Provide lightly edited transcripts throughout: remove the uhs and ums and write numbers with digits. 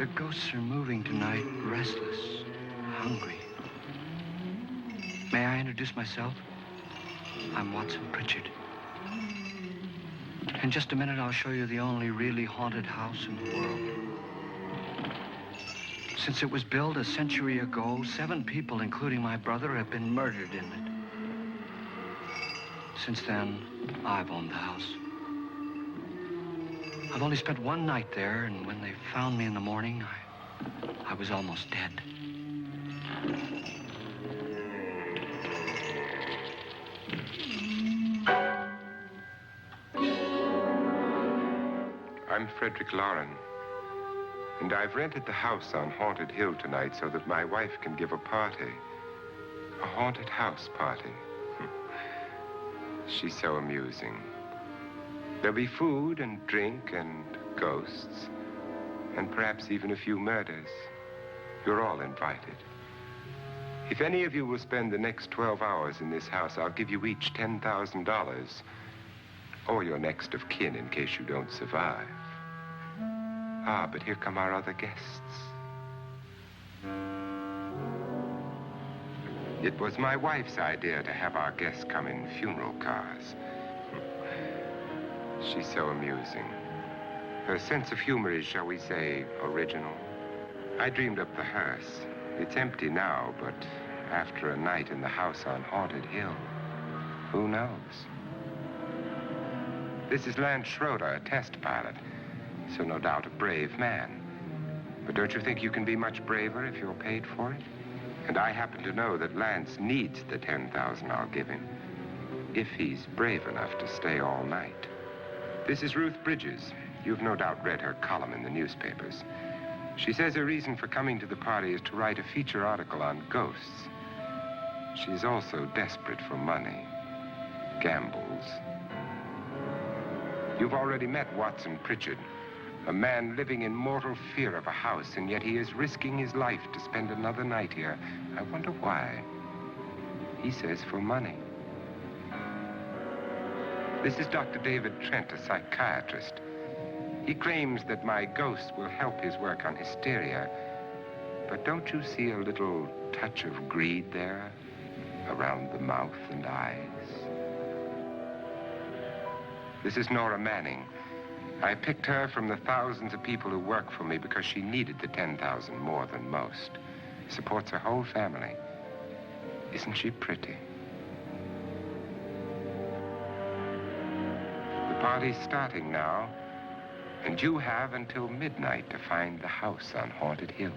The ghosts are moving tonight, restless, hungry. May I introduce myself? I'm Watson Pritchard. In just a minute, I'll show you the only really haunted house in the world. Since it was built a century ago, 7 people, including my brother, have been murdered in it. Since then, I've owned the house. I've only spent one night there, and when they found me in the morning, I was almost dead. I'm Fredrick Loren, and I've rented the house on Haunted Hill tonight so that my wife can give a party. A haunted house party. She's so amusing. There'll be food and drink and ghosts, and perhaps even a few murders. You're all invited. If any of you will spend the next 12 hours in this house, I'll give you each $10,000, or your next of kin in case you don't survive. Ah, but here come our other guests. It was my wife's idea to have our guests come in funeral cars. She's so amusing. Her sense of humor is, shall we say, original. I dreamed up the hearse. It's empty now, but after a night in the house on Haunted Hill, who knows? This is Lance Schroeder, a test pilot, so no doubt a brave man. But don't you think you can be much braver if you're paid for it? And I happen to know that Lance needs the $10,000 I'll give him, if he's brave enough to stay all night. This is Ruth Bridges. You've no doubt read her column in the newspapers. She says her reason for coming to the party is to write a feature article on ghosts. She's also desperate for money, gambles. You've already met Watson Pritchard, a man living in mortal fear of a house, and yet he is risking his life to spend another night here. I wonder why. He says for money. This is Dr. David Trent, a psychiatrist. He claims that my ghost will help his work on hysteria. But don't you see a little touch of greed there around the mouth and eyes? This is Nora Manning. I picked her from the thousands of people who work for me because she needed the $10,000 more than most. Supports her whole family. Isn't she pretty? The party's starting now, and you have until midnight to find the house on Haunted Hill.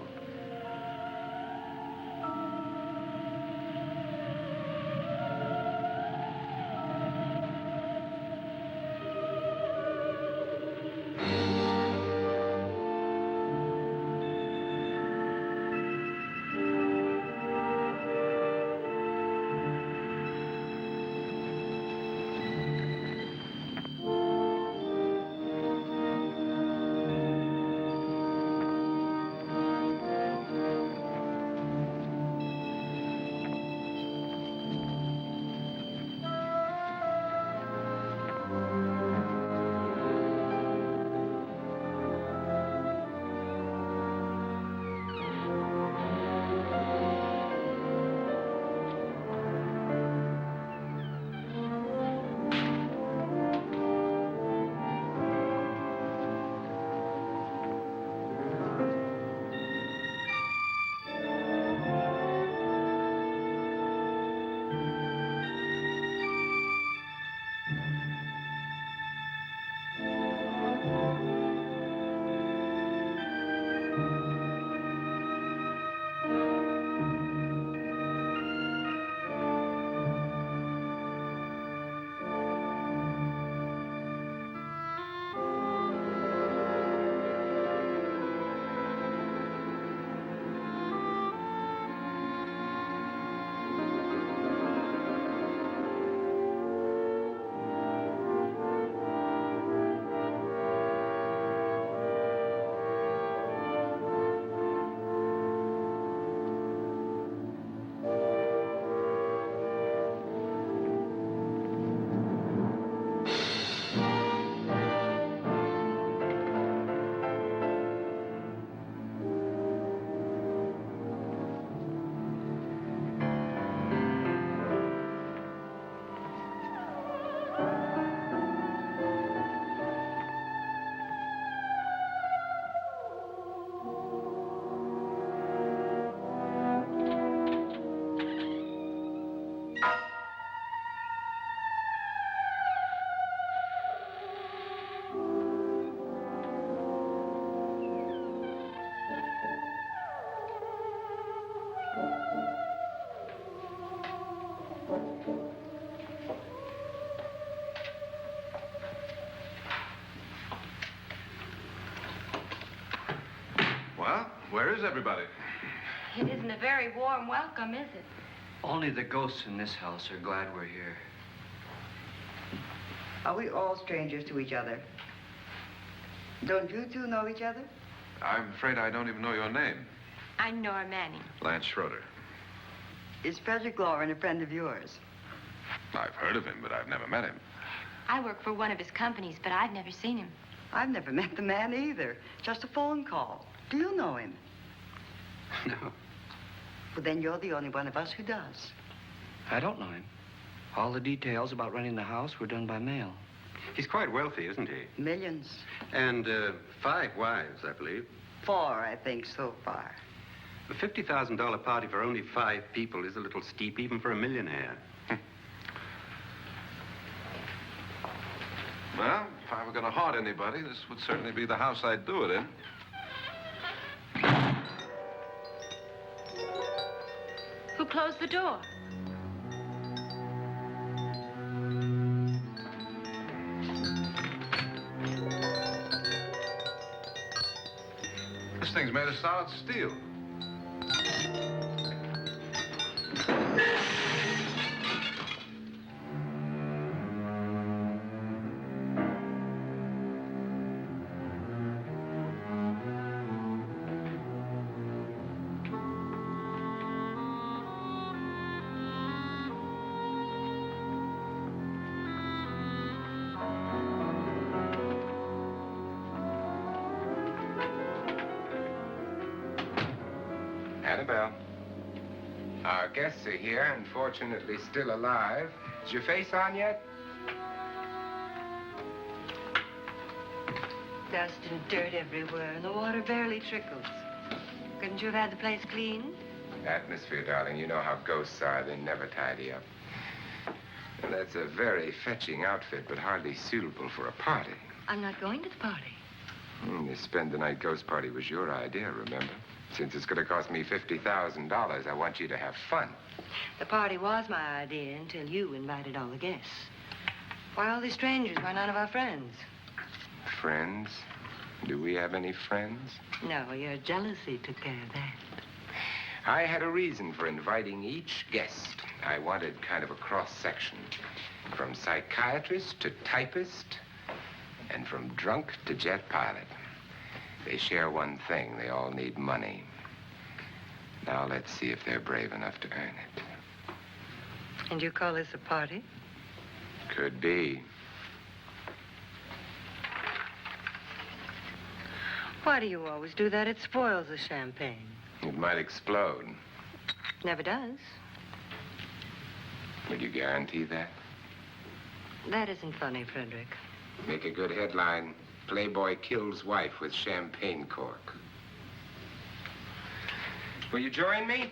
Well, where is everybody? It isn't a very warm welcome, is it? Only the ghosts in this house are glad we're here. Are we all strangers to each other? Don't you two know each other? I'm afraid I don't even know your name. I'm Nora Manning. Lance Schroeder. Is Fredrick Loren a friend of yours? I've heard of him, but I've never met him. I work for one of his companies, but I've never seen him. I've never met the man either. Just a phone call. Do you know him? No, Well, then you're the only one of us who does. I don't know him. All the details about renting the house were done by mail. He's quite wealthy, isn't he? Millions. And 5 wives, I believe. 4, I think, so far. A $50,000 party for only 5 people is a little steep, even for a millionaire. Well, if I were going to haunt anybody, this would certainly be the house I'd do it in. Who closed the door? This thing's made of solid steel. Annabelle. Our guests are here, unfortunately still alive. Is your face on yet? Dust and dirt everywhere, and the water barely trickles. Couldn't you have had the place cleaned? Atmosphere, darling. You know how ghosts are. They never tidy up. And that's a very fetching outfit, but hardly suitable for a party. I'm not going to the party. The spend-the-night ghost party was your idea, remember? Since it's going to cost me $50,000, I want you to have fun. The party was my idea until you invited all the guests. Why, all these strangers were none of our friends. Friends? Do we have any friends? No, your jealousy took care of that. I had a reason for inviting each guest. I wanted kind of a cross-section. From psychiatrist to typist, and from drunk to jet pilot. They share one thing. They all need money. Now let's see if they're brave enough to earn it. And you call this a party? Could be. Why do you always do that? It spoils the champagne. It might explode. Never does. Would you guarantee that? That isn't funny, Fredrick. Make a good headline. Playboy kills wife with champagne cork. Will you join me?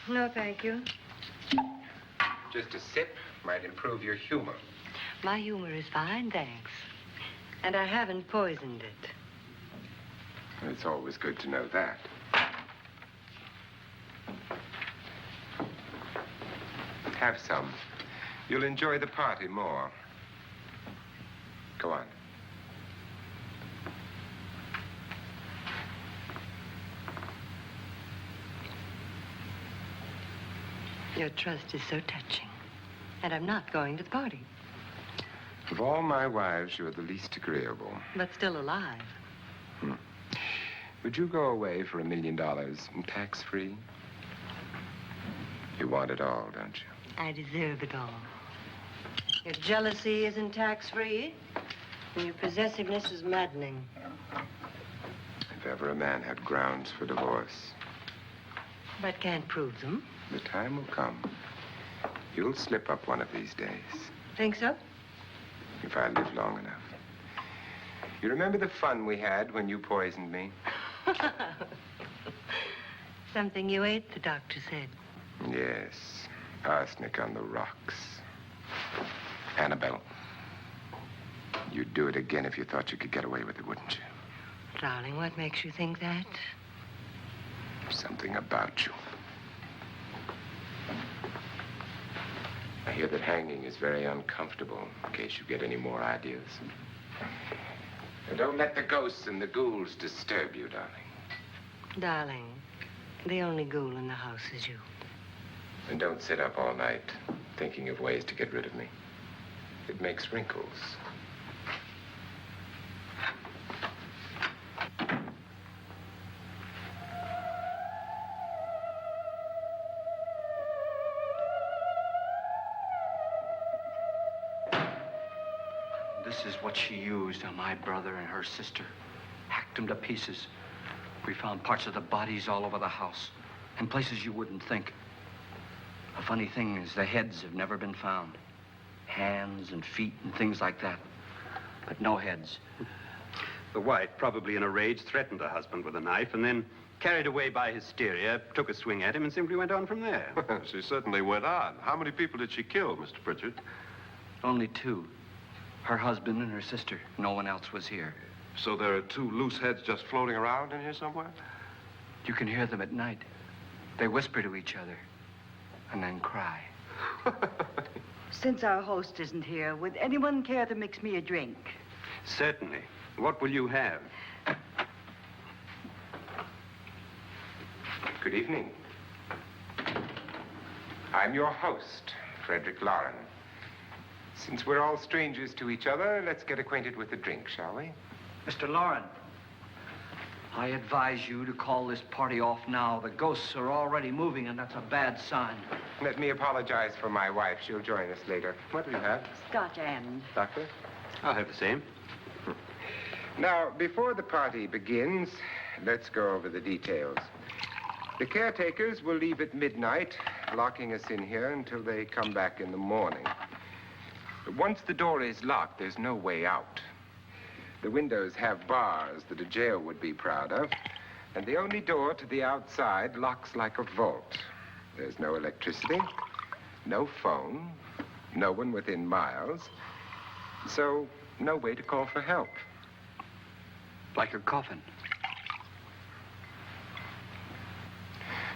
No, thank you. Just a sip might improve your humor. My humor is fine, thanks. And I haven't poisoned it. It's always good to know that. Have some. You'll enjoy the party more. Go on. Your trust is so touching. And I'm not going to the party. Of all my wives, you're the least agreeable. But still alive. Would you go away for $1 million and tax-free? You want it all, don't you? I deserve it all. Your jealousy isn't tax-free, and your possessiveness is maddening. If ever a man had grounds for divorce, But can't prove them. the time will come. You'll slip up one of these days, Think so? if I live long enough. You remember the fun we had when you poisoned me? Something you ate, the doctor said. Yes, arsenic on the rocks. Annabelle, you'd do it again if you thought you could get away with it, wouldn't you? Darling, what makes you think that? Something about you. I hear that hanging is very uncomfortable, in case you get any more ideas. And don't let the ghosts and the ghouls disturb you, darling. Darling, the only ghoul in the house is you. And don't sit up all night thinking of ways to get rid of me. It makes wrinkles. This is what she used on my brother and her sister. Hacked them to pieces. We found parts of the bodies all over the house, in places you wouldn't think. The funny thing is the heads have never been found. Hands and feet and things like that. But no heads. The wife, probably in a rage, threatened her husband with a knife and then, carried away by hysteria, took a swing at him and simply went on from there. She certainly went on. How many people did she kill, Mr. Pritchard? Only two. Her husband and her sister. No one else was here. So there are two loose heads just floating around in here somewhere? You can hear them at night. They whisper to each other and then cry. Since our host isn't here, would anyone care to mix me a drink? Certainly. What will you have? Good evening. I'm your host, Fredrick Loren. Since we're all strangers to each other, let's get acquainted with a drink, shall we? Mr. Loren, I advise you to call this party off now. The ghosts are already moving, and that's a bad sign. Let me apologize for my wife. She'll join us later. What do you have? Scotch and. Doctor? I'll have the same. Now, before the party begins, let's go over the details. The caretakers will leave at midnight, locking us in here until they come back in the morning. Once the door is locked, there's no way out. The windows have bars that a jail would be proud of, and the only door to the outside locks like a vault. There's no electricity, no phone, no one within miles, so no way to call for help. Like a coffin.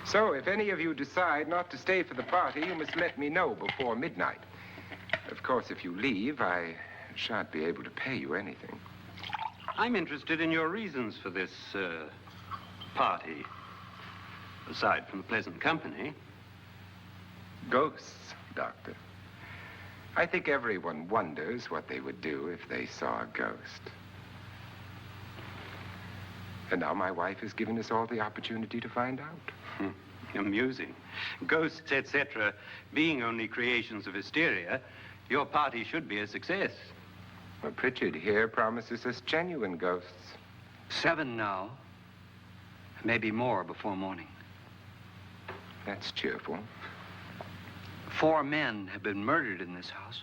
So if any of you decide not to stay for the party, you must let me know before midnight. Of course, if you leave, I shan't be able to pay you anything. I'm interested in your reasons for this, party. Aside from the pleasant company. Ghosts, Doctor. I think everyone wonders what they would do if they saw a ghost. And now my wife has given us all the opportunity to find out. Amusing. Ghosts, etc., being only creations of hysteria, your party should be a success. Well, Pritchard here promises us genuine ghosts. 7 now. Maybe more before morning. That's cheerful. 4 men have been murdered in this house.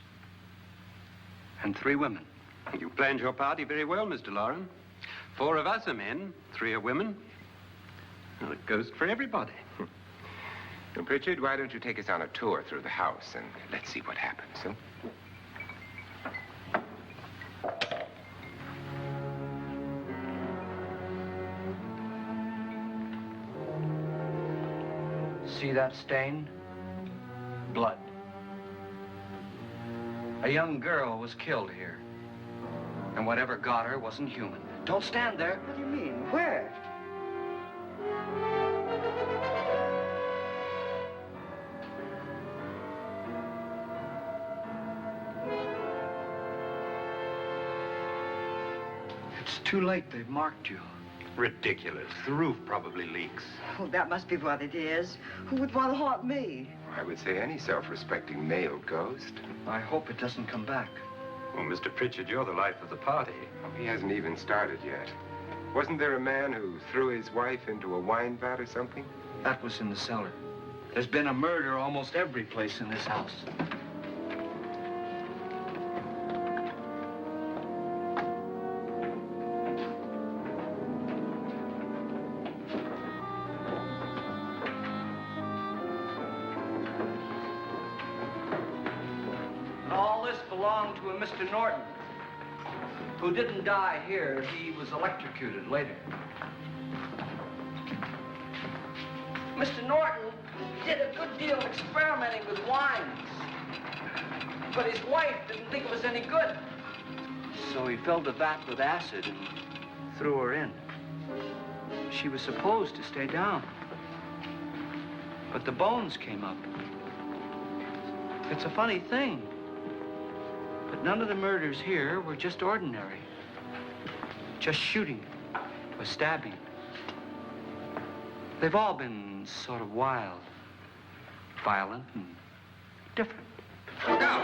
And 3 women. You planned your party very well, Mr. Loren. 4 of us are men, 3 are women. Well, a ghost for everybody. And Pritchard, why don't you take us on a tour through the house and let's see what happens, huh? See that stain? Blood. A young girl was killed here. And whatever got her wasn't human. Don't stand there. What do you mean? Where? It's too late. They've marked you. Ridiculous. The roof probably leaks. Oh, that must be what it is. Who would want to haunt me? I would say any self-respecting male ghost. I hope it doesn't come back. Well, Mr. Pritchard, you're the life of the party. Oh, he hasn't even started yet. Wasn't there a man who threw his wife into a wine vat or something? That was in the cellar. There's been a murder almost every place in this house. All this belonged to a Mr. Norton, who didn't die here. He was electrocuted later. Mr. Norton did a good deal of experimenting with wines, but his wife didn't think it was any good. So he filled the vat with acid and threw her in. she was supposed to stay down. But the bones came up. It's a funny thing, but none of the murders here were just ordinary. Just shooting or stabbing. They've all been sort of wild, violent, and different. Look out!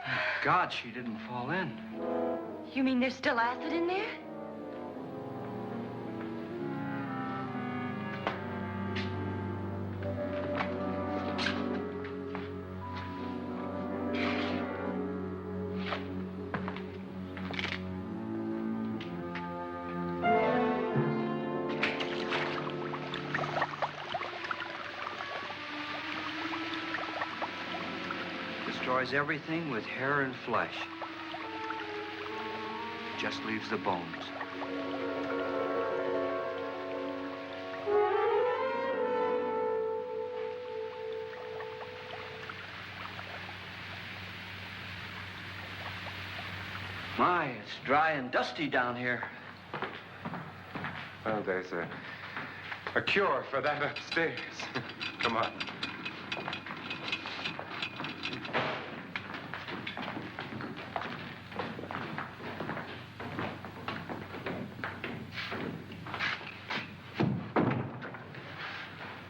Thank God she didn't fall in. You mean there's still acid in there? Destroys everything with hair and flesh. Just leaves the bones. My, it's dry and dusty down here. Well, there's a cure for that upstairs. Come on.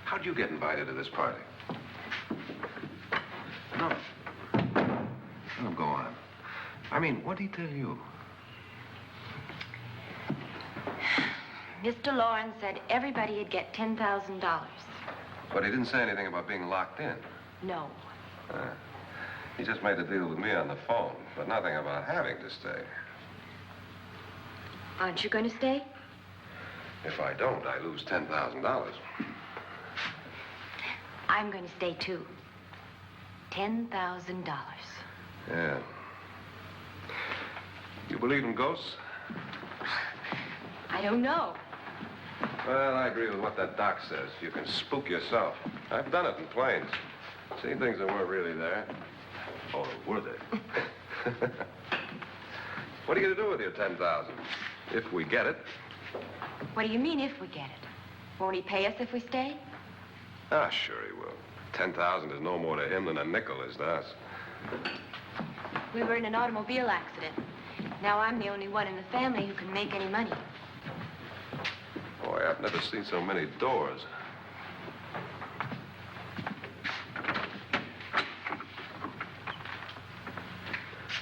How'd you get invited to this party? No. No, go on. I mean, what'd he tell you? Mr. Loren said everybody'd get $10,000. But he didn't say anything about being locked in. No. He just made the deal with me on the phone, but nothing about having to stay. Aren't you going to stay? If I don't, I lose $10,000. I'm going to stay, too. $10,000. Yeah. You believe in ghosts? I don't know. Well, I agree with what that doc says. You can spook yourself. I've done it in planes. Seen things that weren't really there. Or were they? What are you going to do with your $10,000? If we get it. What do you mean, if we get it? Won't he pay us if we stay? Ah, sure he will. 10,000 is no more to him than a nickel is to us. We were in an automobile accident. Now I'm the only one in the family who can make any money. Boy, I've never seen so many doors.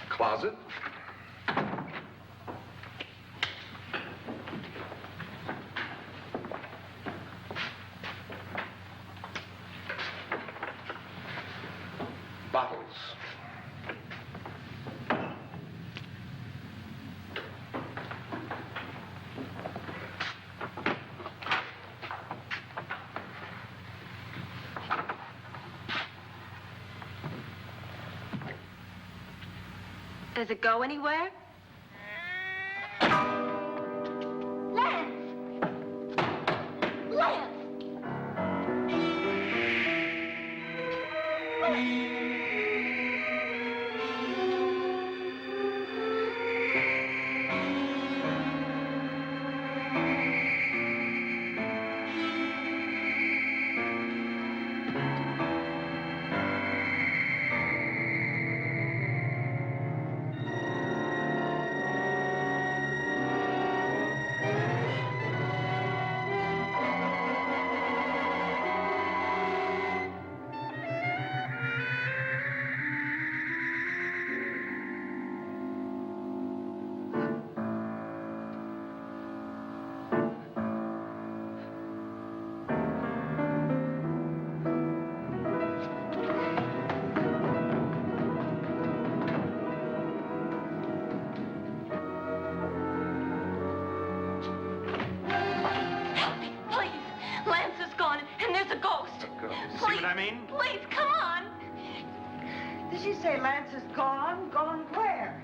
Closet. Bottles. Does it go anywhere? Lance! Lance! Please, come on. Did she say Lance is gone? Gone where?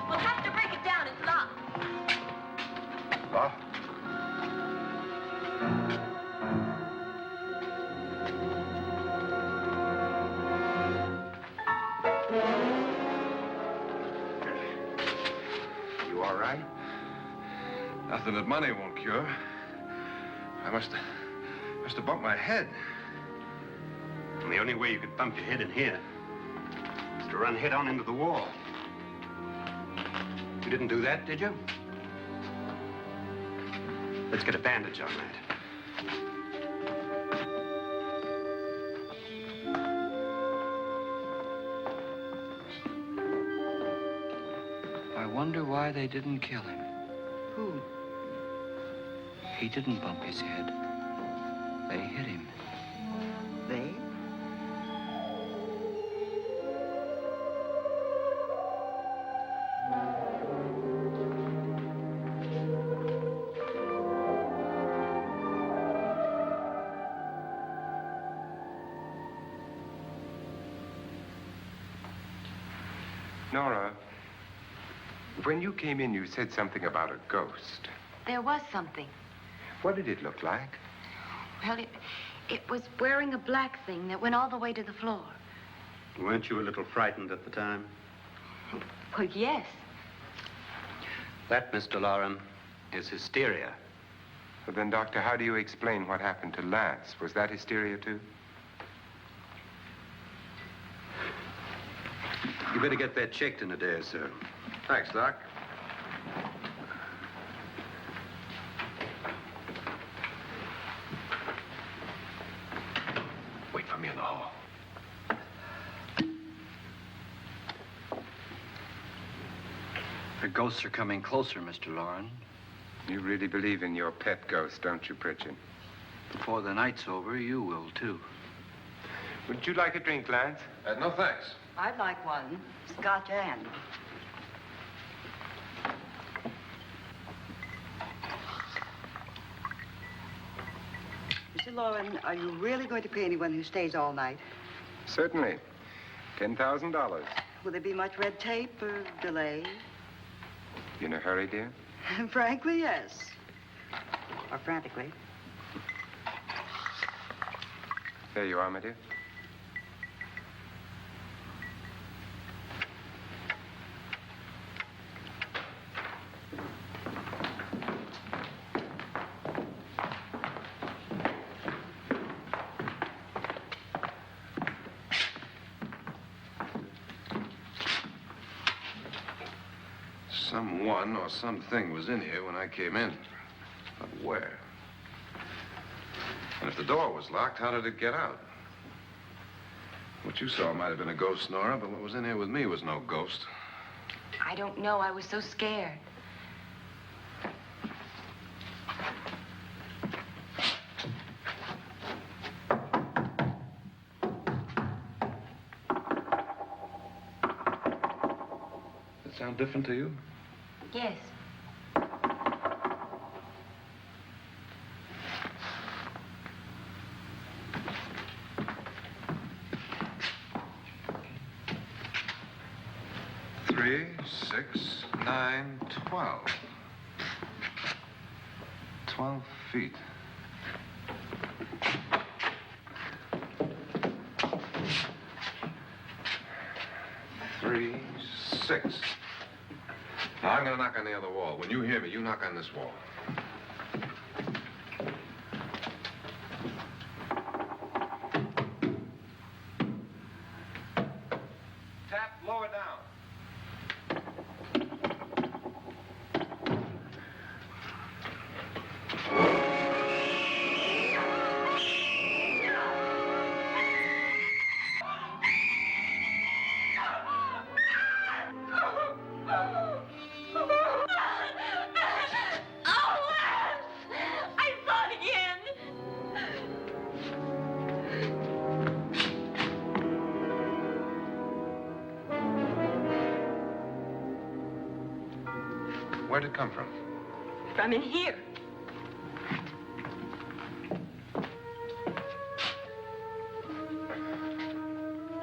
We'll have to break it down. It's locked. What? something that money won't cure. I must have bumped my head. And the only way you could bump your head in here is to run head on into the wall. You didn't do that, did you? Let's get a bandage on that. I wonder why they didn't kill him. Who? He didn't bump his head. They hit him. They? Nora, when you came in, you said something about a ghost. There was something. What did it look like? Well, it was wearing a black thing that went all the way to the floor. Weren't you a little frightened at the time? Well, yes. That, Mr. Loren, is hysteria. Well, then, Doctor, how do you explain what happened to Lance? Was that hysteria, too? You better get that checked in a day or so. Thanks, Doc. Wait for me in the hall. The ghosts are coming closer, Mr. Loren. You really believe in your pet ghost, don't you, Pritchard? Before the night's over, you will, too. Would you like a drink, Lance? No, thanks. I'd like one. Scotch and. Mr. Loren, are you really going to pay anyone who stays all night? Certainly. $10,000. Will there be much red tape or delay? You in a hurry, dear? Frankly, yes. Or frantically. There you are, my dear. Someone or something was in here when I came in. But where? And if the door was locked, how did it get out? What you saw might have been a ghost, Nora, but what was in here with me was no ghost. I don't know. I was so scared. Does it sound different to you? Yes. Three, 6, 9, 12. 12 feet. Three, 6. Now, I'm going to knock on the other wall. When you hear me, you knock on this wall. Tap lower down. Where'd it come from? From in here.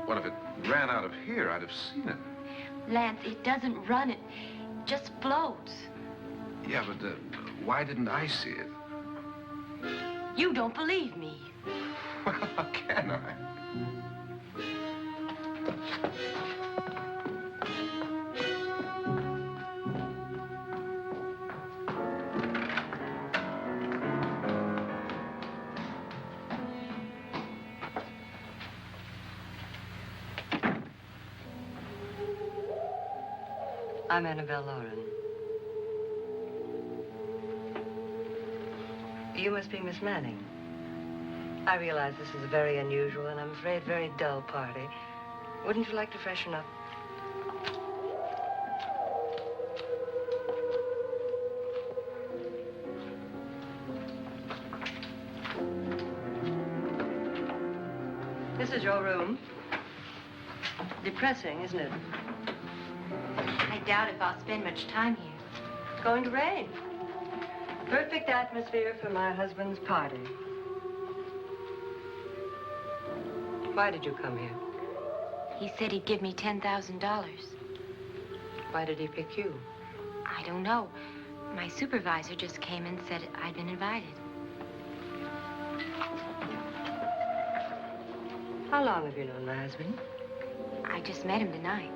What if it ran out of here? I'd have seen it. Lance, it doesn't run. It just floats. Yeah, but why didn't I see it? You don't believe me. Well, how can I? I'm Annabelle Loren. You must be Miss Manning. I realize this is a very unusual and I'm afraid very dull party. Wouldn't you like to freshen up? This is your room. Depressing, isn't it? I doubt if I'll spend much time here. It's going to rain. Perfect atmosphere for my husband's party. Why did you come here? He said he'd give me $10,000. Why did he pick you? I don't know. My supervisor just came and said I'd been invited. How long have you known my husband? I just met him tonight.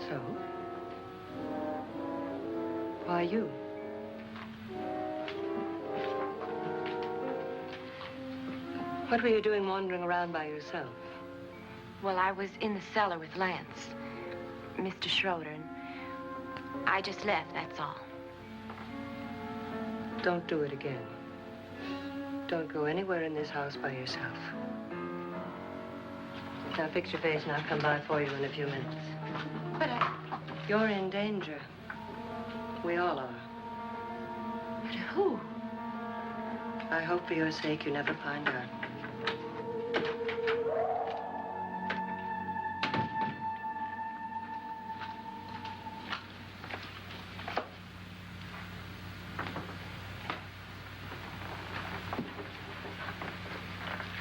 So? Why you? What were you doing wandering around by yourself? Well, I was in the cellar with Lance, Mr. Schroeder, and I just left, that's all. Don't do it again. Don't go anywhere in this house by yourself. Now fix your face and I'll come by for you in a few minutes. But You're in danger. We all are. but who? I hope for your sake you never find out.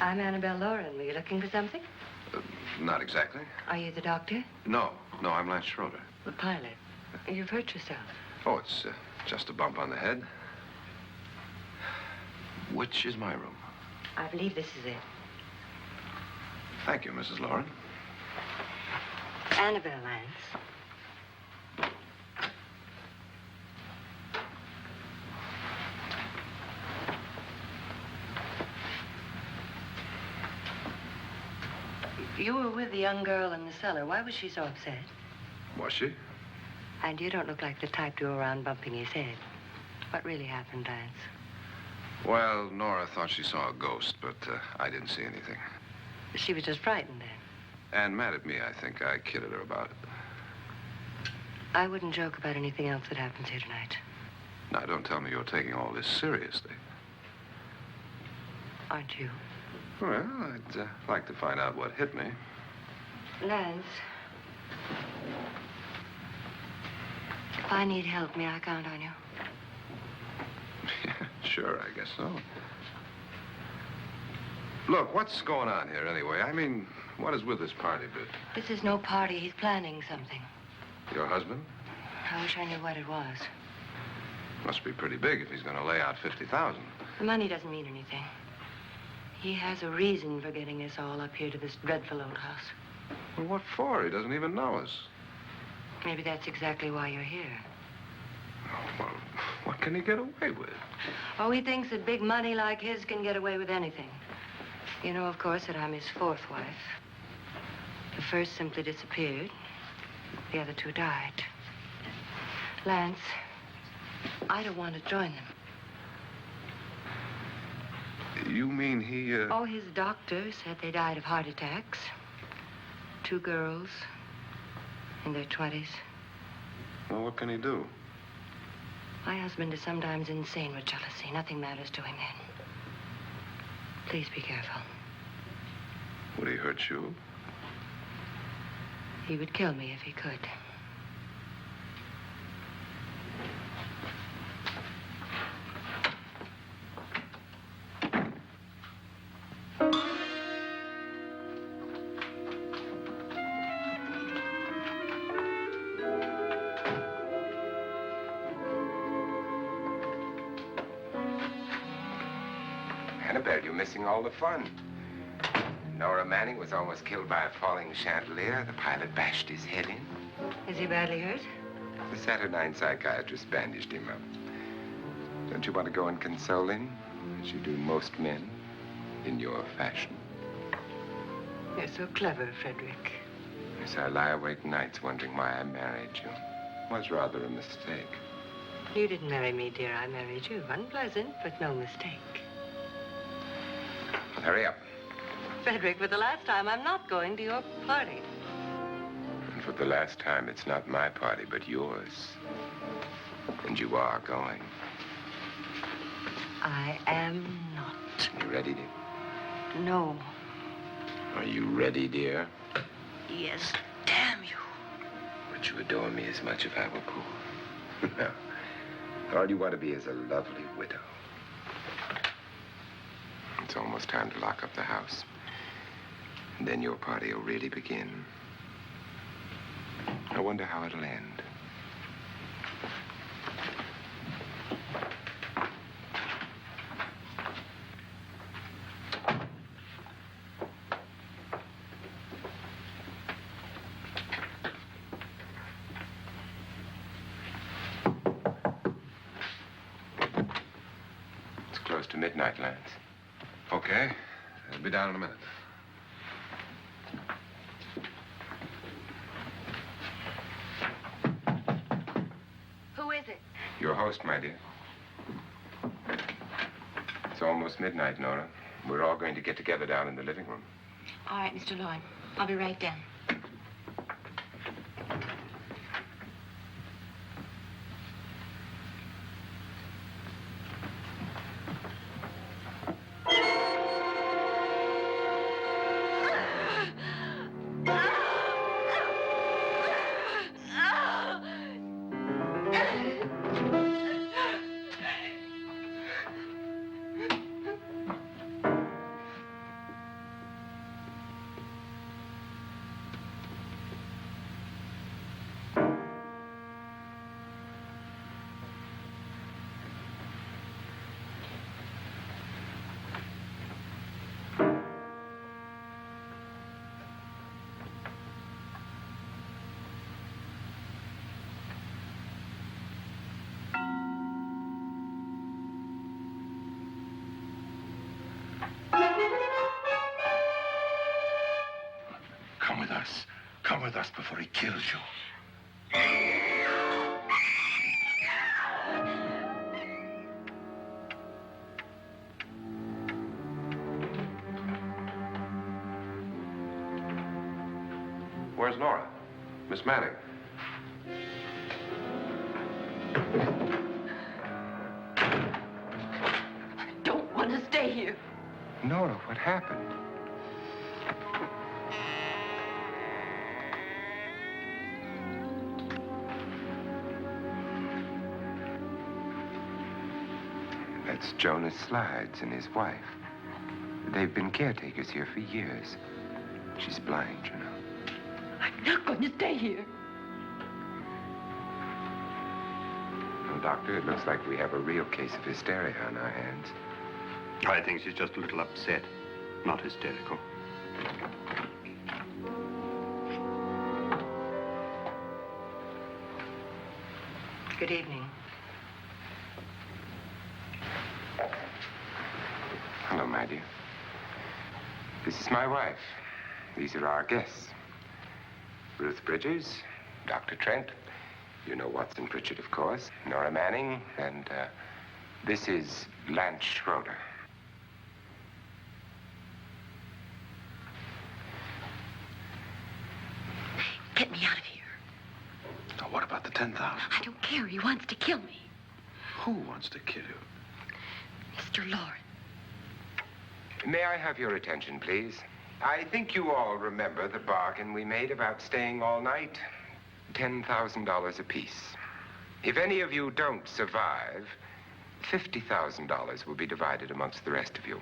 I'm Annabelle Loren. Were you looking for something? Not exactly. Are you the doctor? No, I'm Lance Schroeder. The pilot. You've hurt yourself. Oh, it's just a bump on the head. Which is my room? I believe this is it. Thank you, Mrs. Loren. Annabelle, Lance. You were with the young girl in the cellar. Why was she so upset? Was she? And you don't look like the type to go around bumping his head. What really happened, Lance? Well, Nora thought she saw a ghost, but I didn't see anything. She was just frightened then. And mad at me, I think. I kidded her about it. I wouldn't joke about anything else that happens here tonight. Now, don't tell me you're taking all this seriously. Aren't you? Well, I'd like to find out what hit me. Lance. If I need help, may I count on you? Yeah, sure, I guess so. Look, what's going on here anyway? I mean, what is with this party bit? This is no party. He's planning something. Your husband? I wish I knew what it was. Must be pretty big if he's going to lay out 50,000. The money doesn't mean anything. He has a reason for getting us all up here to this dreadful old house. Well, what for? He doesn't even know us. Maybe that's exactly why you're here. Oh, well, what can he get away with? Oh, he thinks that big money like his can get away with anything. You know, of course, that I'm his fourth wife. The first simply disappeared. The other two died. Lance, I don't want to join them. You mean he, Oh, his doctor said they died of heart attacks. 2 girls in their 20s. Well, what can he do? My husband is sometimes insane with jealousy. Nothing matters to him then. Please be careful. Would he hurt you? He would kill me if he could. Annabelle, you're missing all the fun. Nora Manning was almost killed by a falling chandelier. The pilot bashed his head in. Is he badly hurt? The Saturnine psychiatrist bandaged him up. Don't you want to go and console him, as you do most men, in your fashion? You're so clever, Fredrick. Yes, I lie awake nights wondering why I married you. Was rather a mistake. You didn't marry me, dear. I married you. Unpleasant, but no mistake. Hurry up. Fredrick, for the last time, I'm not going to your party. And for the last time, it's not my party, but yours. And you are going. I am not. You ready, dear? No. Are you ready, dear? Yes, damn you. Would you adore me as much if I were poor? No. All you want to be is a lovely widow. It's almost time to lock up the house. And then your party will really begin. I wonder how it'll end. It's close to midnight, Lance. Okay. I'll be down in a minute. Who is it? Your host, my dear. It's almost midnight, Nora. We're all going to get together down in the living room. All right, Mr. Loren. I'll be right down. Come with us. Come with us before he kills you. Where's Nora? Miss Manning. I don't want to stay here. Nora, what happened? That's Jonas Slides and his wife. They've been caretakers here for years. She's blind, you know. I'm not going to stay here. Well, Doctor, it looks like we have a real case of hysteria on our hands. I think she's just a little upset, not hysterical. Good evening. Hello, my dear. This is my wife. These are our guests. Ruth Bridgers, Dr. Trent. You know Watson Pritchard, of course. Nora Manning, and this is Lance Schroeder. Get me out of here. Now, what about the 10,000? I don't care. He wants to kill me. Who wants to kill you? Mr. Loren. May I have your attention, please? I think you all remember the bargain we made about staying all night. $10,000 apiece. If any of you don't survive, $50,000 will be divided amongst the rest of you.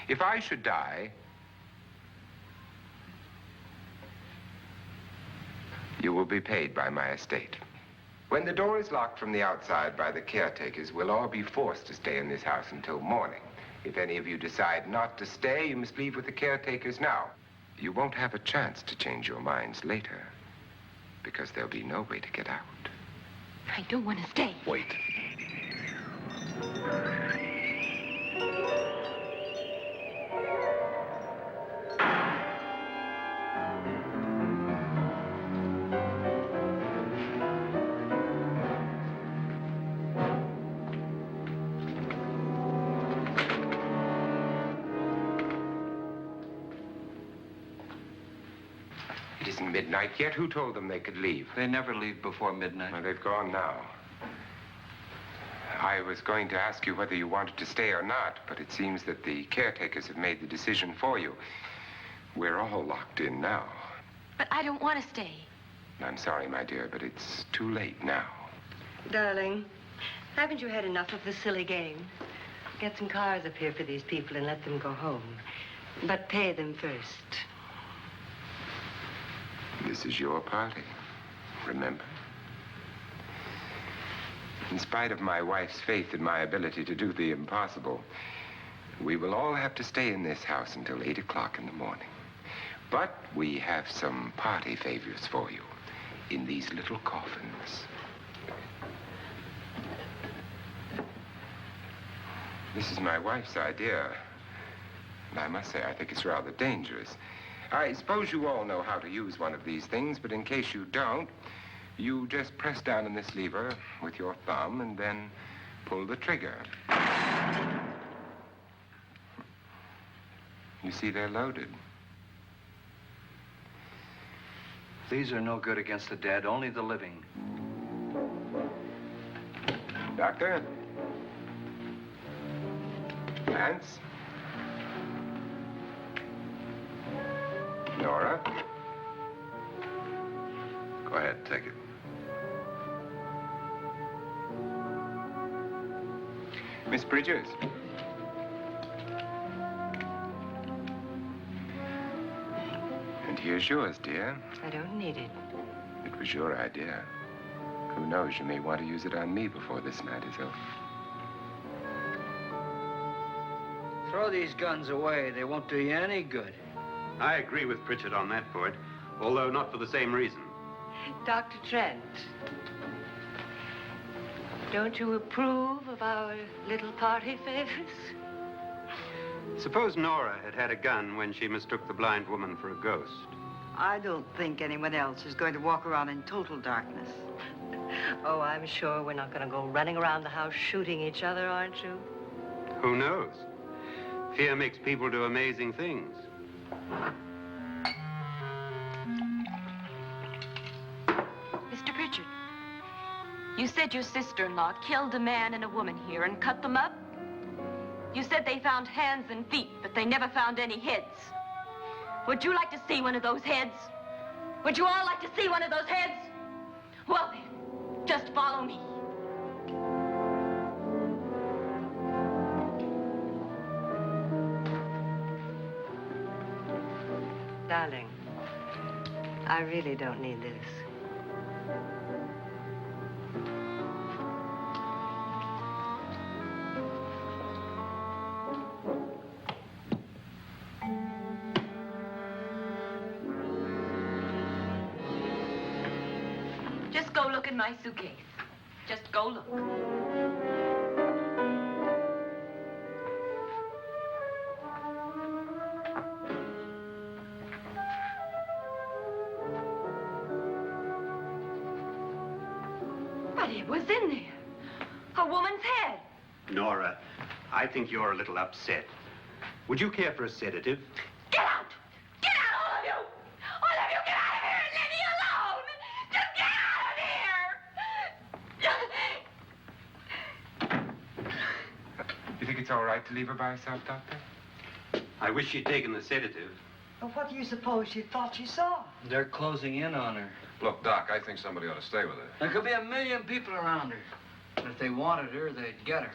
If I should die, you will be paid by my estate. When the door is locked from the outside by the caretakers, we'll all be forced to stay in this house until morning. If any of you decide not to stay, you must leave with the caretakers now. You won't have a chance to change your minds later, because there'll be no way to get out. I don't want to stay. Wait. It isn't midnight yet. Who told them they could leave? They never leave before midnight. Well, they've gone now. I was going to ask you whether you wanted to stay or not, but it seems that the caretakers have made the decision for you. We're all locked in now. But I don't want to stay. I'm sorry, my dear, but it's too late now. Darling, haven't you had enough of the silly game? Get some cars up here for these people and let them go home. But pay them first. This is your party, remember? In spite of my wife's faith in my ability to do the impossible, we will all have to stay in this house until 8 o'clock in the morning. But we have some party favors for you in these little coffins. This is my wife's idea. And I must say, I think it's rather dangerous. I suppose you all know how to use one of these things, but in case you don't, you just press down on this lever with your thumb and then pull the trigger. You see, they're loaded. These are no good against the dead, only the living. Doctor? Lance? Nora? Go ahead, take it. Miss Bridges? And here's yours, dear. I don't need it. It was your idea. Who knows, you may want to use it on me before this night is over. Throw these guns away. They won't do you any good. I agree with Pritchard on that point, although not for the same reason. Dr. Trent, don't you approve of our little party favors? Suppose Nora had had a gun when she mistook the blind woman for a ghost. I don't think anyone else is going to walk around in total darkness. Oh, I'm sure we're not going to go running around the house shooting each other, aren't you? Who knows? Fear makes people do amazing things. Mr. Pritchard, you said your sister-in-law killed a man and a woman here and cut them up? You said they found hands and feet, but they never found any heads. Would you like to see one of those heads? Would you all like to see one of those heads? Well then, just follow me. Darling, I really don't need this. Just go look in my suitcase. Just go look. But it was in there. A woman's head. Nora, I think you're a little upset. Would you care for a sedative? Get out! Get out, all of you! All of you, get out of here and leave me alone! Just get out of here! You think it's all right to leave her by herself, Doctor? I wish she'd taken the sedative. Well, what do you suppose she thought she saw? They're closing in on her. Look, Doc, I think somebody ought to stay with her. There could be 1 million people around her. And if they wanted her, they'd get her.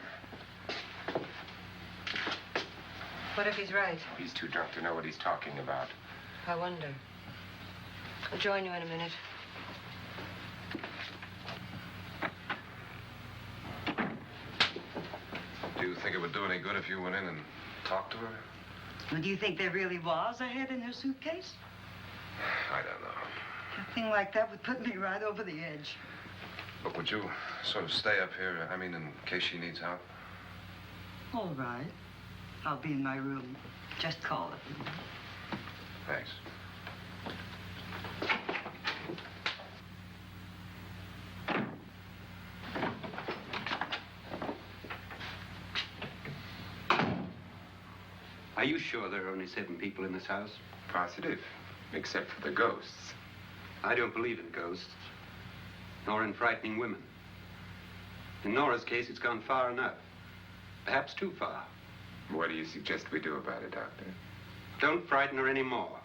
What if he's right? He's too drunk to know what he's talking about. I wonder. I'll join you in a minute. Do you think it would do any good if you went in and talked to her? Well, do you think there really was a head in her suitcase? I don't know. A thing like that would put me right over the edge. Look, would you sort of stay up here, I mean, in case she needs help? All right. I'll be in my room. Just call it. Thanks. Are you sure there are only 7 people in this house? Positive. Except for the ghosts. I don't believe in ghosts, nor in frightening women. In Nora's case, it's gone far enough. Perhaps too far. What do you suggest we do about it, Doctor? Don't frighten her anymore.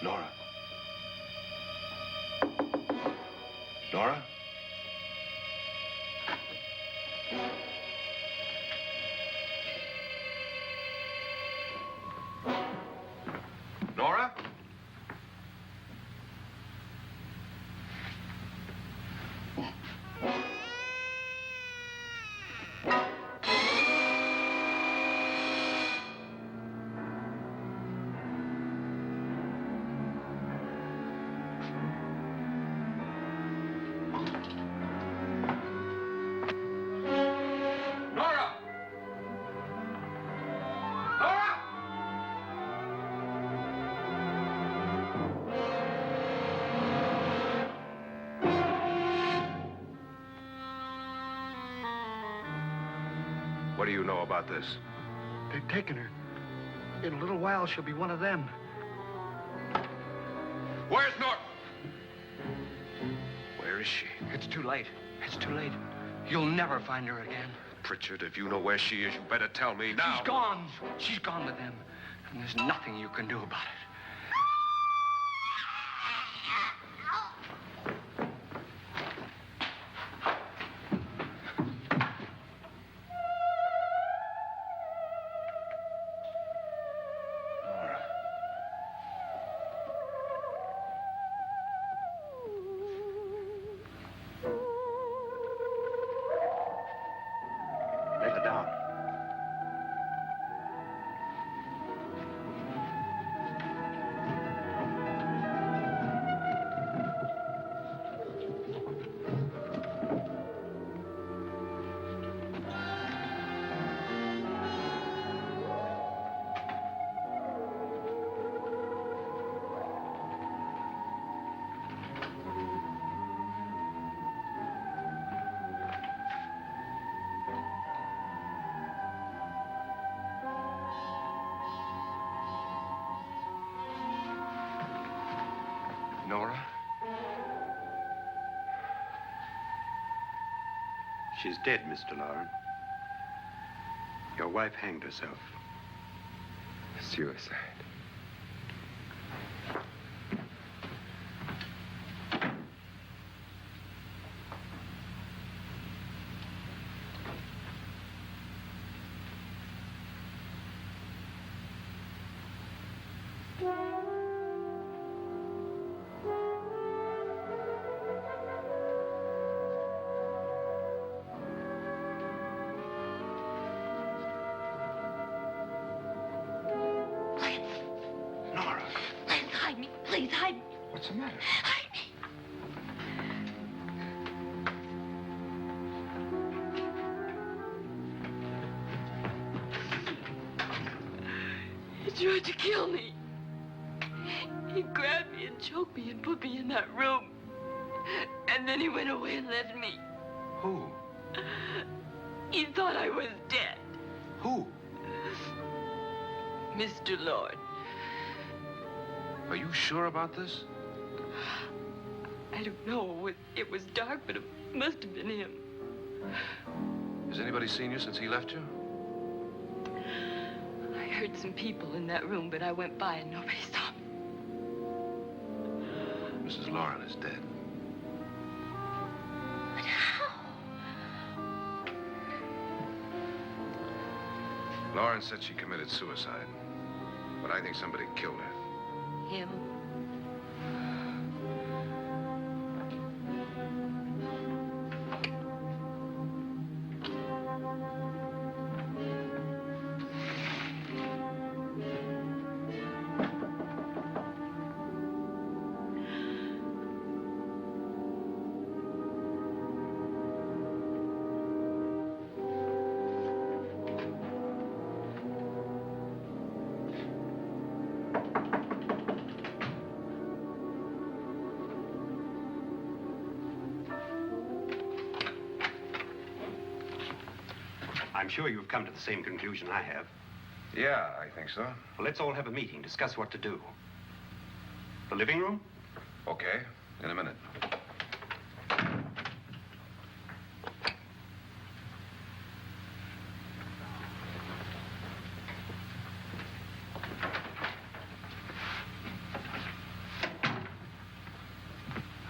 Nora? Nora? Nora? Nora! Nora! What do you know about this? They've taken her. In a little while, she'll be one of them. Where's Nora? Where is she? It's too late. It's too late. You'll never find her again. Pritchard, if you know where she is, you better tell me now. She's gone. She's gone with them. And there's nothing you can do about it. Nora. Let her down. Nora? She's dead, Mr. Loren. Your wife hanged herself. Suicide. Nora, Please hide me. Please hide me. What's the matter? Hide me. He tried to kill me. He grabbed me and choked me and put me in that room. And then he went away and left me. who? He thought I was dead. Who? Mr. Lord. Are you sure about this? I don't know. It was dark, but it must have been him. Has anybody seen you since he left you? I heard some people in that room, but I went by and nobody saw me. Mrs. Loren is dead. But how? Loren said she committed suicide, but I think somebody killed her. Him? I'm sure you've come to the same conclusion I have. Yeah, I think so. Well, let's all have a meeting, discuss what to do. The living room? Okay, in a minute.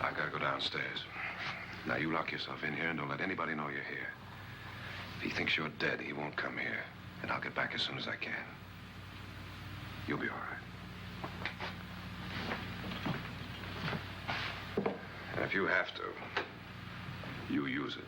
I gotta go downstairs. Now, you lock yourself in here and don't let anybody know you're here. If he thinks you're dead, he won't come here. And I'll get back as soon as I can. You'll be all right. And if you have to, you use it.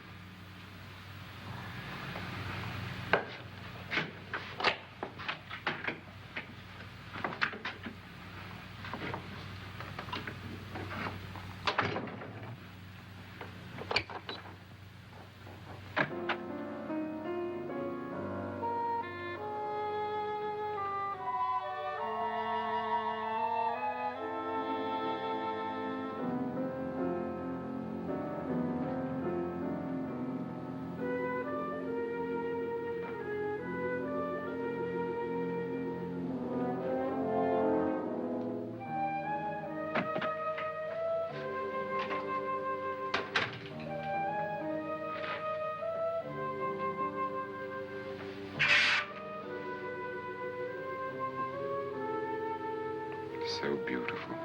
So beautiful.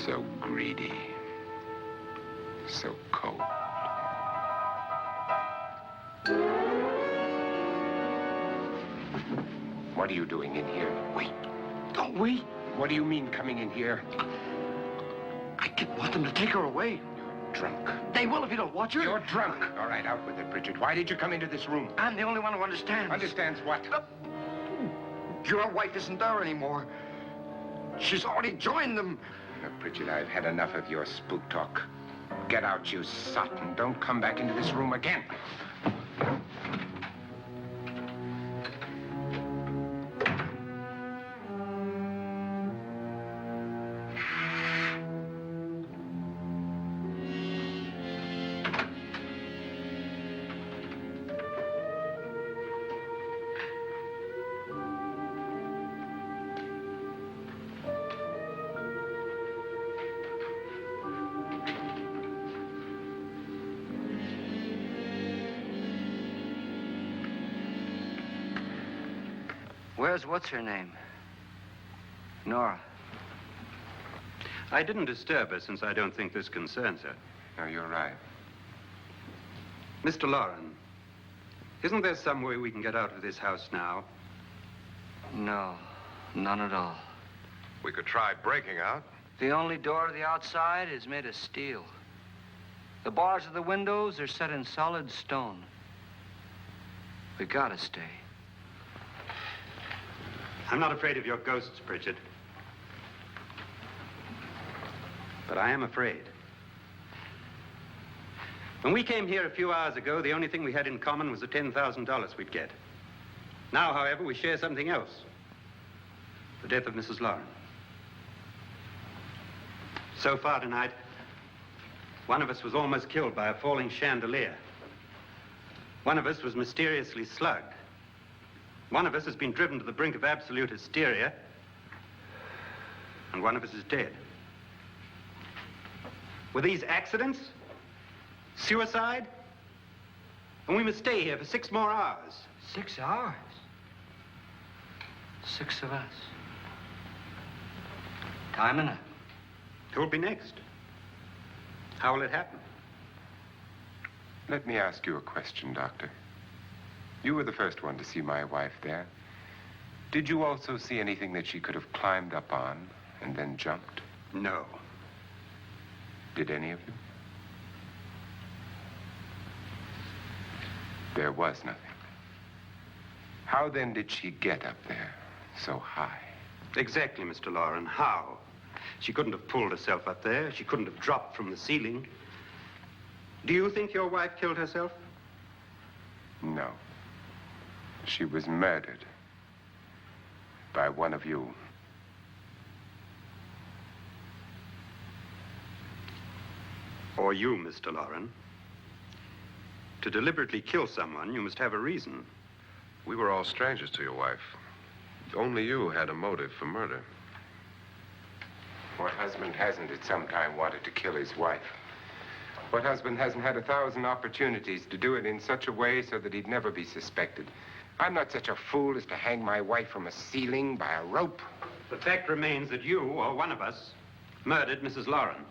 So greedy. So cold. What are you doing in here? Wait. Don't wait. What do you mean coming in here? I didn't want them to take her away. Drunk. They will if you don't watch her. You're drunk. All right, out with it, Bridget. Why did you come into this room? I'm the only one who understands. Understands what? Your wife isn't there anymore. She's already joined them. Bridget, I've had enough of your spook talk. Get out, you sot, and don't come back into this room again. Where's what's-her-name? Nora. I didn't disturb her since I don't think this concerns her. No, you're right. Mr. Loren, isn't there some way we can get out of this house now? No, none at all. We could try breaking out. The only door to the outside is made of steel. The bars of the windows are set in solid stone. We gotta stay. I'm not afraid of your ghosts, Bridget. But I am afraid. When we came here a few hours ago, the only thing we had in common was the $10,000 we'd get. Now, however, we share something else. The death of Mrs. Loren. So far tonight, one of us was almost killed by a falling chandelier. One of us was mysteriously slugged. One of us has been driven to the brink of absolute hysteria, and one of us is dead. Were these accidents? Suicide? And we must stay here for 6 more hours. 6 hours? 6 of us. Time enough. Who will be next? How will it happen? Let me ask you a question, Doctor. You were the first one to see my wife there. Did you also see anything that she could have climbed up on and then jumped? No. Did any of you? There was nothing. How then did she get up there so high? Exactly, Mr. Loren. How? She couldn't have pulled herself up there. She couldn't have dropped from the ceiling. Do you think your wife killed herself? No. She was murdered by one of you. Or you, Mr. Loren. To deliberately kill someone, you must have a reason. We were all strangers to your wife. Only you had a motive for murder. What husband hasn't at some time wanted to kill his wife? What husband hasn't had 1,000 opportunities to do it in such a way so that he'd never be suspected? I'm not such a fool as to hang my wife from a ceiling by a rope. The fact remains that you, or one of us, murdered Mrs. Loren.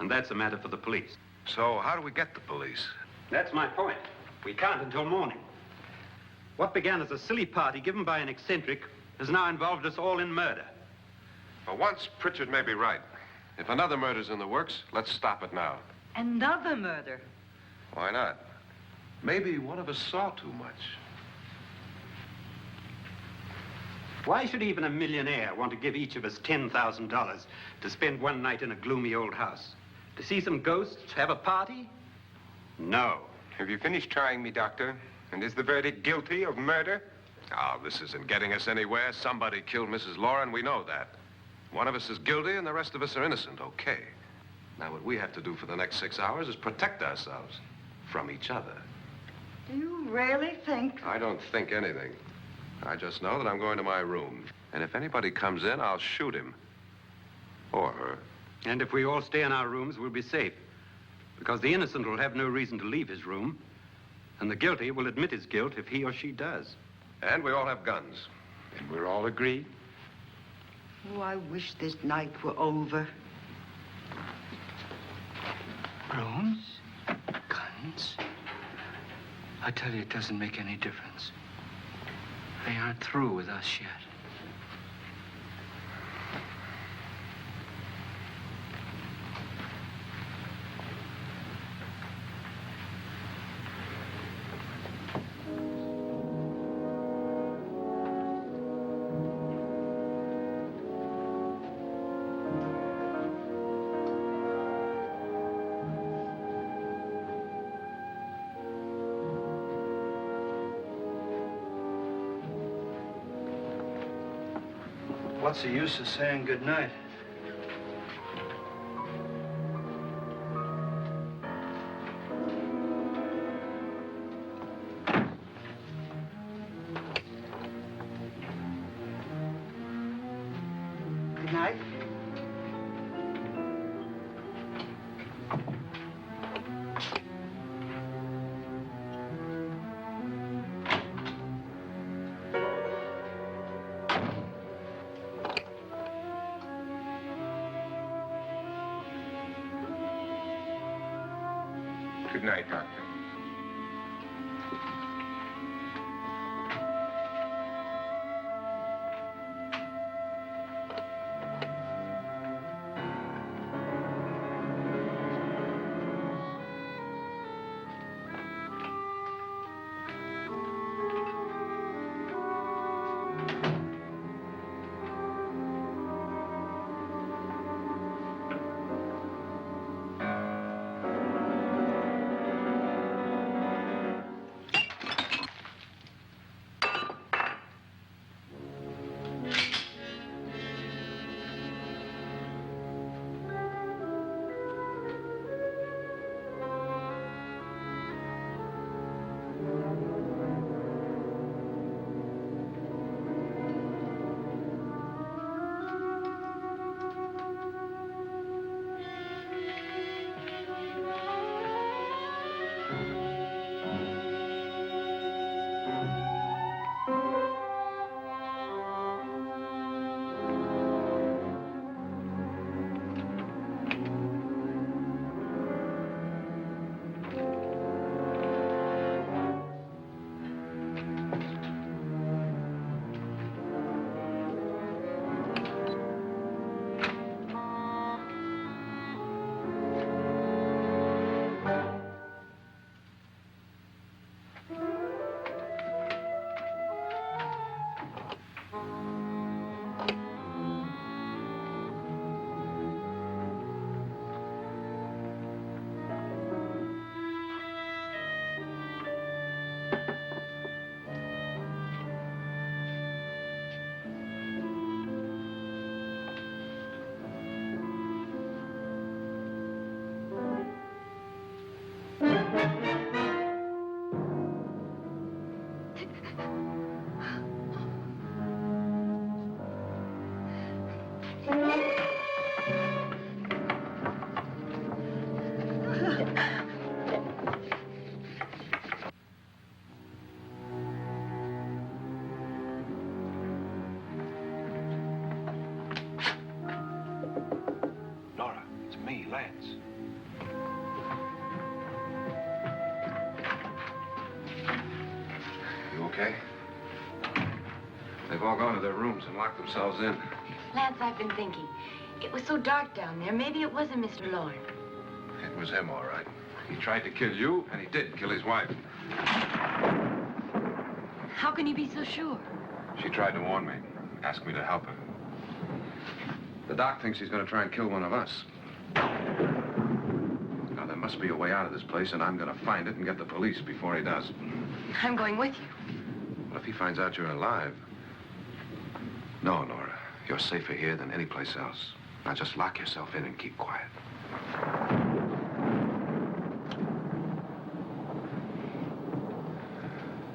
And that's a matter for the police. So how do we get the police? That's my point. We can't until morning. What began as a silly party given by an eccentric has now involved us all in murder. For once, Pritchard may be right. If another murder's in the works, let's stop it now. Another murder. Why not? Maybe one of us saw too much. Why should even a millionaire want to give each of us $10,000 to spend one night in a gloomy old house? To see some ghosts, have a party? No. Have you finished trying me, Doctor? And is the verdict guilty of murder? Oh, this isn't getting us anywhere. Somebody killed Mrs. Loren, we know that. One of us is guilty and the rest of us are innocent, okay. Now, what we have to do for the next 6 hours is protect ourselves from each other. Do you really think? I don't think anything. I just know that I'm going to my room. And if anybody comes in, I'll shoot him. Or her. And if we all stay in our rooms, we'll be safe. Because the innocent will have no reason to leave his room. And the guilty will admit his guilt if he or she does. And we all have guns. And we're all agreed? Oh, I wish this night were over. Rooms? Guns? I tell you, it doesn't make any difference. They aren't through with us yet. What's the use of saying goodnight? Good night. Good night, Doctor. Nora, it's me, Lance. You okay? They've all gone to their rooms and locked themselves in. Lance, I've been thinking. It was so dark down there. Maybe it wasn't Mr. Loren. It was him, all right. He tried to kill you, and he did kill his wife. How can you be so sure? She tried to warn me, asked me to help her. The doc thinks he's going to try and kill one of us. Now, there must be a way out of this place, and I'm going to find it and get the police before he does. I'm going with you. Well, if he finds out you're alive... No, Nora. You're safer here than any place else. Now, just lock yourself in and keep quiet.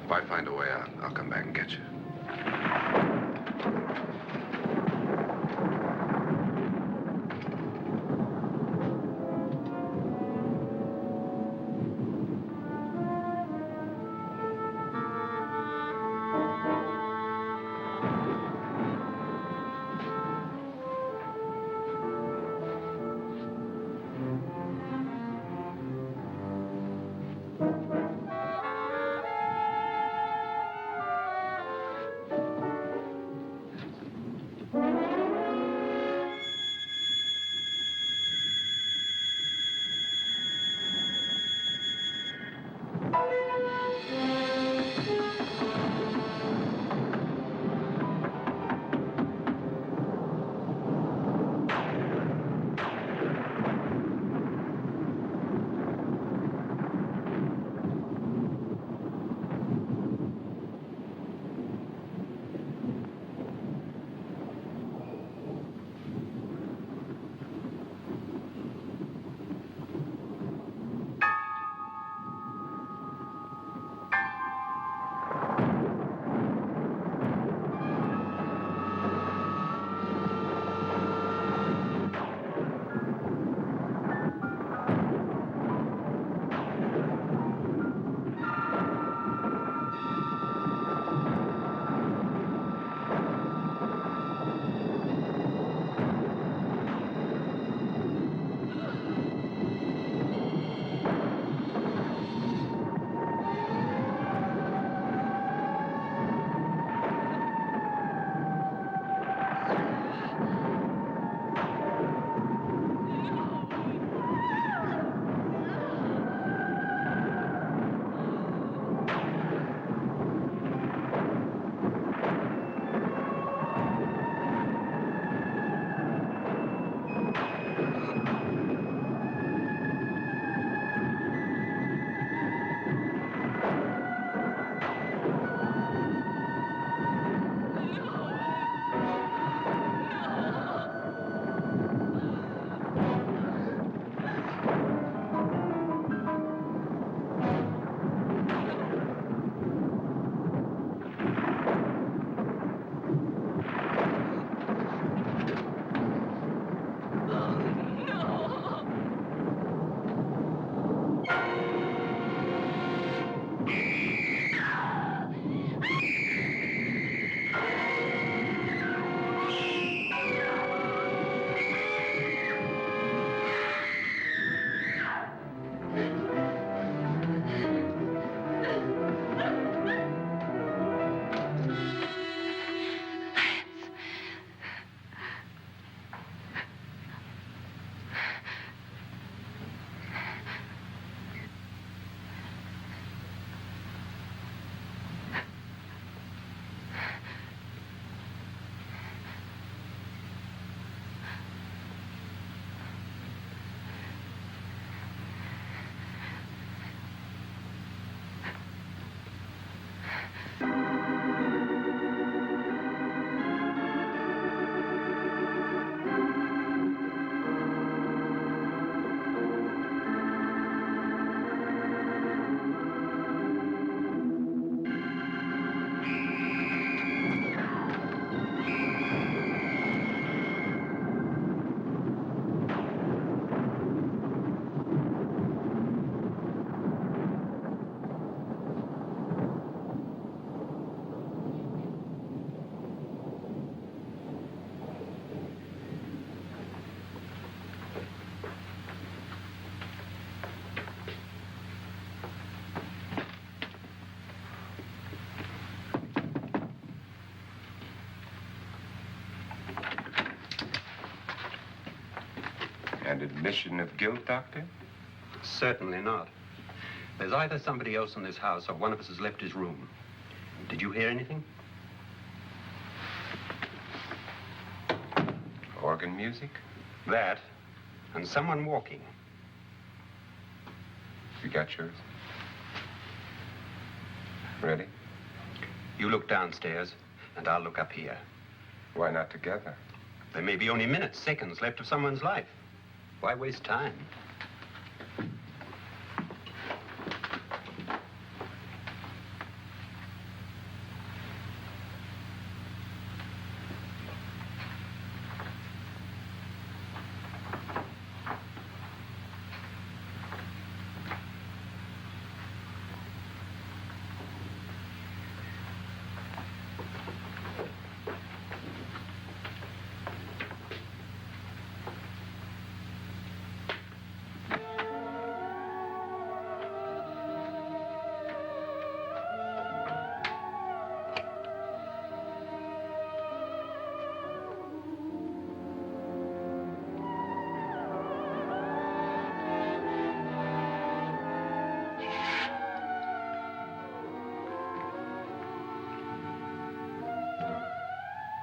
If I find a way out, I'll come back and get you. admission of guilt, Doctor? Certainly not. There's either somebody else in this house or one of us has left his room. Did you hear anything? Organ music? That, and someone walking. You got yours? Ready? You look downstairs, and I'll look up here. Why not together? There may be only minutes, seconds left of someone's life. Why waste time?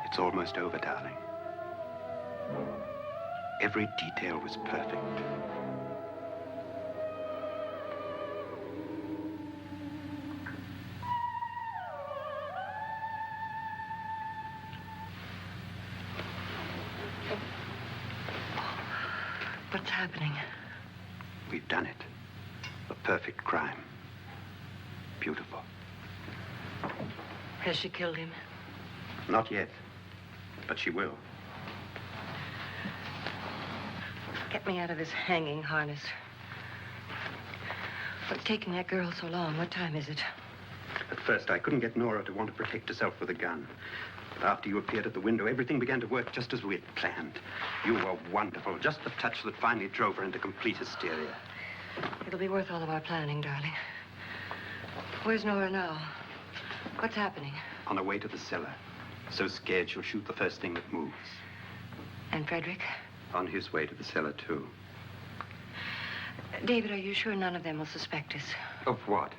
It's almost over, darling. Every detail was perfect. What's happening? We've done it. A perfect crime. Beautiful. Has she killed him? Not yet, but she will. Get me out of this hanging harness. What's taking that girl so long? What time is it? At first, I couldn't get Nora to want to protect herself with a gun. But after you appeared at the window, everything began to work just as we had planned. You were wonderful. Just the touch that finally drove her into complete hysteria. It'll be worth all of our planning, darling. Where's Nora now? What's happening? On her way to the cellar. So scared she'll shoot the first thing that moves. And Fredrick? On his way to the cellar, too. David, are you sure none of them will suspect us? Of what?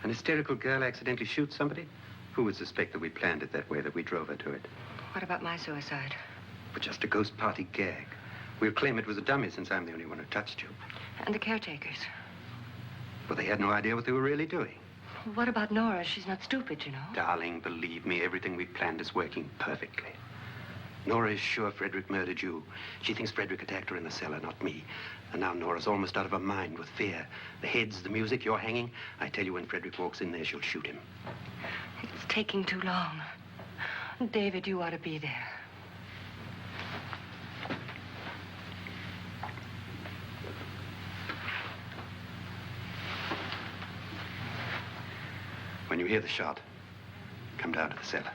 An hysterical girl accidentally shoots somebody? Who would suspect that we planned it that way, that we drove her to it? What about my suicide? But just a ghost party gag. We'll claim it was a dummy since I'm the only one who touched you. And the caretakers? But they had no idea what they were really doing. What about Nora? She's not stupid, you know. Darling, believe me, everything we planned is working perfectly. Nora is sure Fredrick murdered you. She thinks Fredrick attacked her in the cellar, not me. And now Nora's almost out of her mind with fear. The heads, the music, you're hanging. I tell you, when Fredrick walks in there, she'll shoot him. It's taking too long. David, you ought to be there. When you hear the shot, come down to the cellar.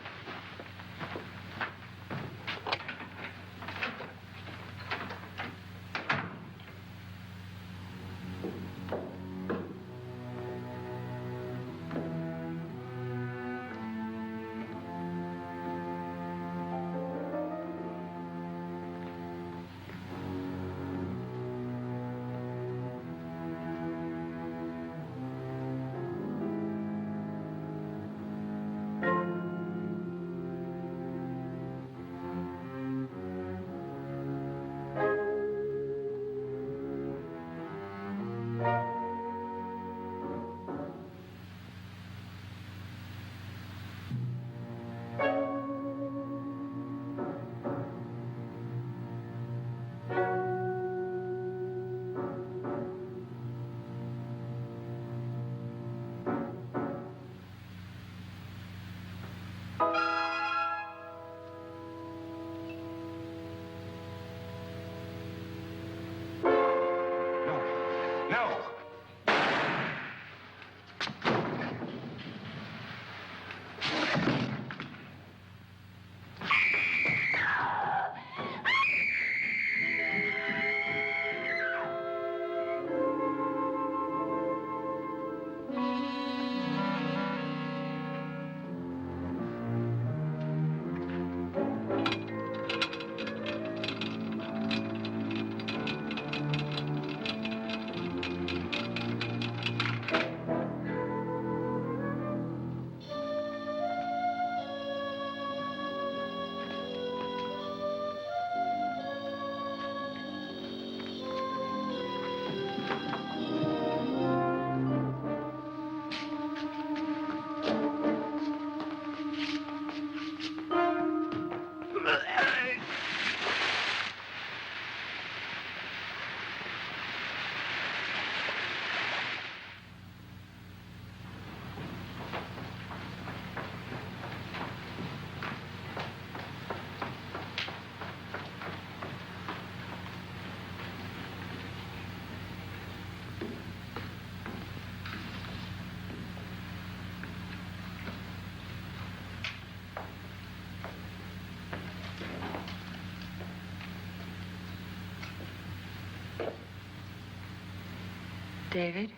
David?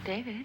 David?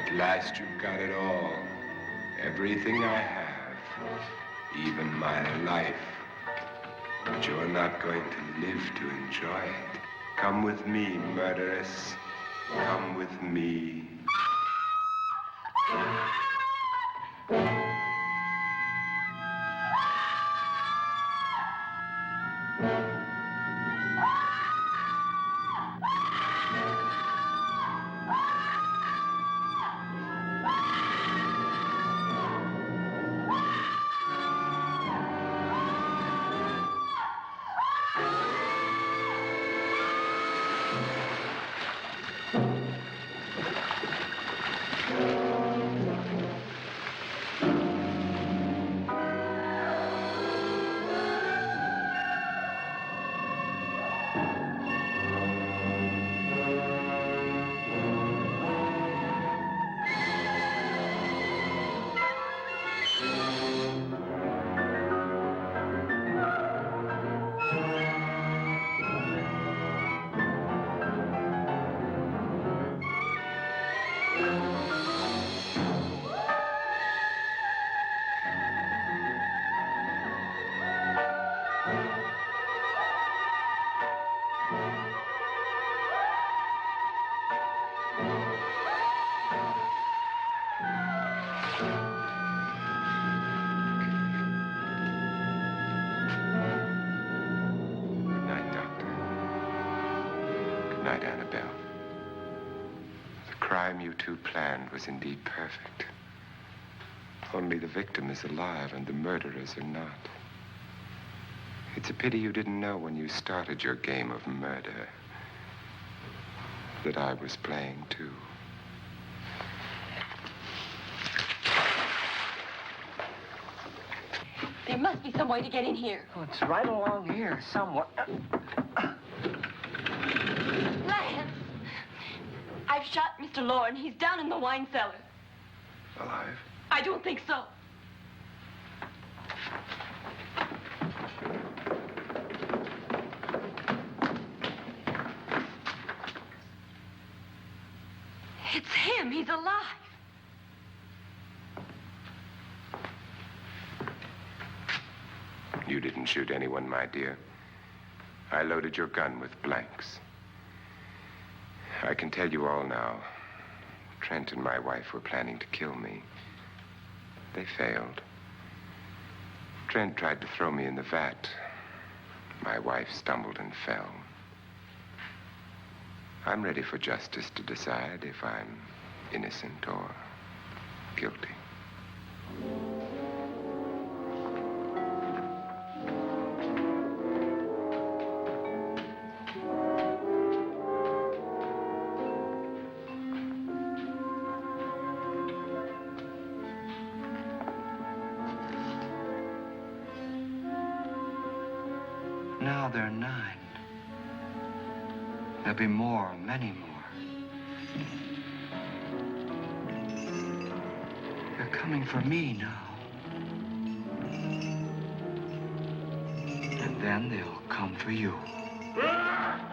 At last you've got it all. Everything I have. Even my life. But you're not going to live to enjoy it. Come with me, murderess. Come with me. Good night, Annabelle. The crime you two planned was indeed perfect. Only the victim is alive and the murderers are not. It's a pity you didn't know when you started your game of murder that I was playing too. There must be some way to get in here. Oh, it's right along here somewhere. Lance! I've shot Mr. Loren. He's down in the wine cellar. Alive? I don't think so. It's him. He's alive. You didn't shoot anyone, my dear. I loaded your gun with blanks. I can tell you all now. Trent and my wife were planning to kill me. They failed. Trent tried to throw me in the vat. My wife stumbled and fell. I'm ready for justice to decide if I'm innocent or guilty. Now they're 9. There'll be more, many more. They're coming for me now. And then they'll come for you. Ah!